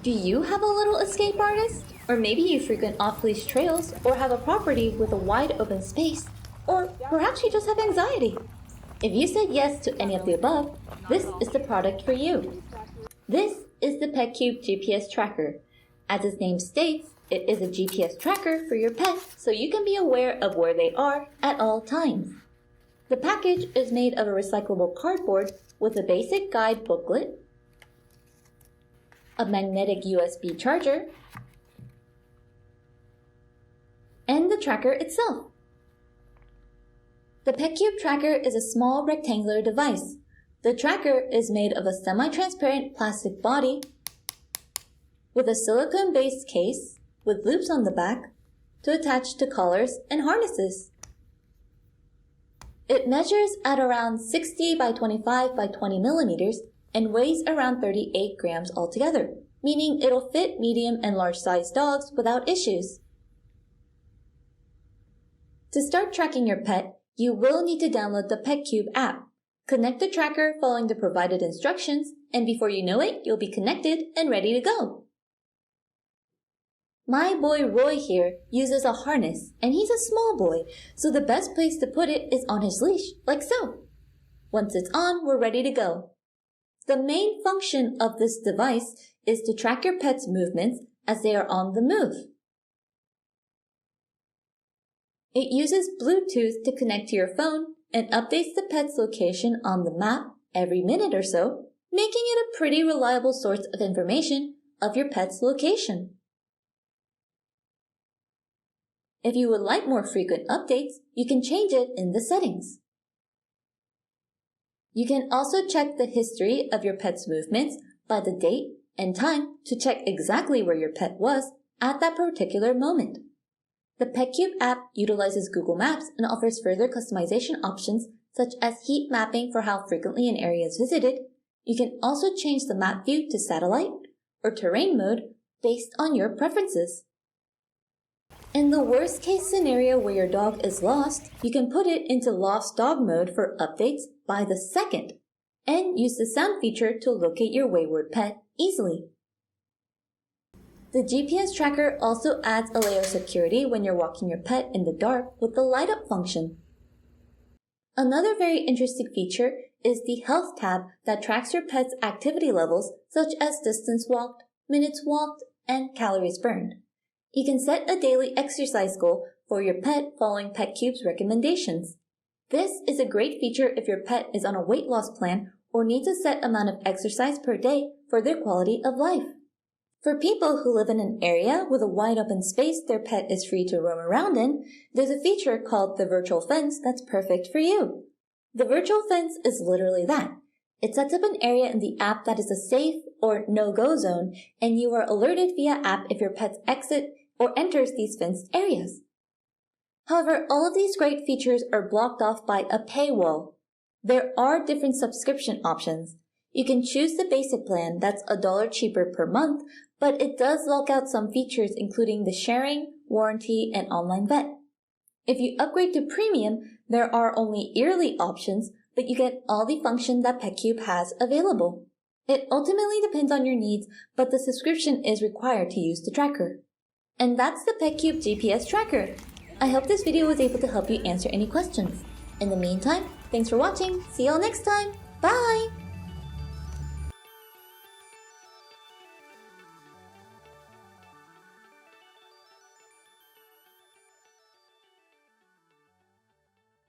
Do you have a little escape artist? Or maybe you frequent off-leash trails or have a property with a wide open space? Or perhaps you just have anxiety? If you said yes to any of the above, this is the product for you. This is the Petcube GPS Tracker. As its name states, it is a GPS tracker for your pet so you can be aware of where they are at all times. The package is made of a recyclable cardboard with a basic guide booklet, a magnetic USB charger, and the tracker itself. The Petcube Tracker is a small rectangular device. The tracker is made of a semi-transparent plastic body with a silicone-based case with loops on the back to attach to collars and harnesses. It measures at around 60 by 25 by 20 millimeters and weighs around 38 grams altogether, meaning it'll fit medium and large-sized dogs without issues. To start tracking your pet, you will need to download the Petcube app. Connect the tracker following the provided instructions, and before you know it, you'll be connected and ready to go. My boy Roy here uses a harness, and he's a small boy, so the best place to put it is on his leash, like so. Once it's on, we're ready to go. The main function of this device is to track your pet's movements as they are on the move. It uses Bluetooth to connect to your phone and updates the pet's location on the map every minute or so, making it a pretty reliable source of information of your pet's location. If you would like more frequent updates, you can change it in the settings. You can also check the history of your pet's movements by the date and time to check exactly where your pet was at that particular moment. The Petcube app utilizes Google Maps and offers further customization options such as heat mapping for how frequently an area is visited. You can also change the map view to satellite or terrain mode based on your preferences. In the worst case scenario where your dog is lost, you can put it into lost dog mode for updates by the second and use the sound feature to locate your wayward pet easily. The GPS tracker also adds a layer of security when you're walking your pet in the dark with the light up function. Another very interesting feature is the health tab that tracks your pet's activity levels such as distance walked, minutes walked, and calories burned. You can set a daily exercise goal for your pet following Petcube's recommendations. This is a great feature if your pet is on a weight loss plan or needs a set amount of exercise per day for their quality of life. For people who live in an area with a wide open space their pet is free to roam around in, there's a feature called the virtual fence that's perfect for you. The virtual fence is literally that. It sets up an area in the app that is a safe or no-go zone, and you are alerted via app if your pets exit or enters these fenced areas. However, all of these great features are blocked off by a paywall. There are different subscription options. You can choose the basic plan that's $1 cheaper per month, but it does lock out some features including the sharing, warranty, and online vet. If you upgrade to premium, there are only yearly options, but you get all the function that Petcube has available. It ultimately depends on your needs, but the subscription is required to use the tracker. And that's the Petcube GPS Tracker. I hope this video was able to help you answer any questions. In the meantime, thanks for watching. See y'all next time. Bye!